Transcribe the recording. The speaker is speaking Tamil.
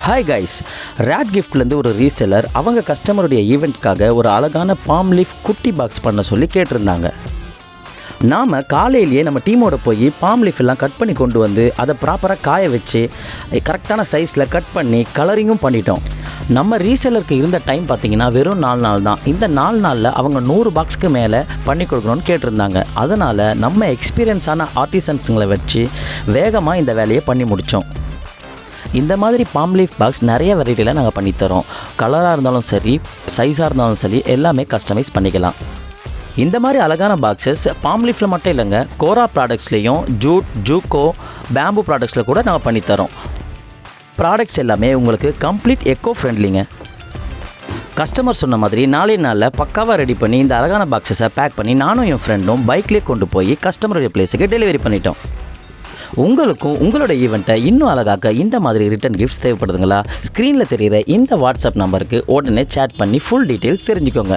ஹாய் கைஸ், ரேட் கிஃப்ட்லேருந்து ஒரு ரீசெலர் அவங்க கஸ்டமருடைய ஈவெண்ட்காக ஒரு அழகான பாம் லீஃப் குட்டி பாக்ஸ் பண்ண சொல்லி கேட்டிருந்தாங்க. நாம் காலையிலேயே நம்ம டீமோட போய் பாம் லீஃப் எல்லாம் கட் பண்ணி கொண்டு வந்து அதை ப்ராப்பராக காய வச்சு கரெக்டான சைஸில் கட் பண்ணி கலரிங்கும் பண்ணிட்டோம். நம்ம ரீசெலருக்கு இருந்த டைம் பார்த்திங்கன்னா வெறும் 4 நாள் தான். இந்த 4 நாளில் அவங்க 100 பாக்ஸ்க்கு மேலே பண்ணி கொடுக்கணும்னு கேட்டிருந்தாங்க. அதனால் நம்ம எக்ஸ்பீரியன்ஸான ஆர்டிசன்ஸுங்களை வச்சு வேகமாக இந்த வேலையை பண்ணி முடித்தோம். இந்த மாதிரி பாம் லீஃப் பாக்ஸ் நிறைய வெரைட்டியில் நாங்கள் பண்ணித்தரோம். கலராக இருந்தாலும் சரி, சைஸாக இருந்தாலும் சரி, எல்லாமே கஸ்டமைஸ் பண்ணிக்கலாம். இந்த மாதிரி அழகான பாக்ஸஸ் பாம் லீஃபில் மட்டும் இல்லைங்க, கோரா ப்ராடக்ட்ஸ்லேயும் ஜூட், ஜூக்கோ, பேம்பு ப்ராடக்ட்ஸில் கூட நாங்கள் பண்ணித்தரோம். ப்ராடக்ட்ஸ் எல்லாமே உங்களுக்கு கம்ப்ளீட் எக்கோ ஃப்ரெண்ட்லிங்க. கஸ்டமர் சொன்ன மாதிரி நாளே நாளில் பக்காவாக ரெடி பண்ணி இந்த அழகான பாக்ஸஸை பேக் பண்ணி நானும் என் ஃப்ரெண்டும் பைக்லேயே கொண்டு போய் கஸ்டமருடைய பிளேஸுக்கு டெலிவரி பண்ணிட்டோம். உங்களுக்கும் உங்களோட ஈவெண்ட்டை இன்னும் அழகாக்க இந்த மாதிரி ரிட்டன் கிஃப்ட்ஸ் தேவைப்படுதுங்களா? ஸ்க்ரீனில் தெரிகிற இந்த வாட்ஸ்அப் நம்பருக்கு உடனே சேட் பண்ணி ஃபுல் டீட்டெயில்ஸ் தெரிஞ்சுக்கோங்க.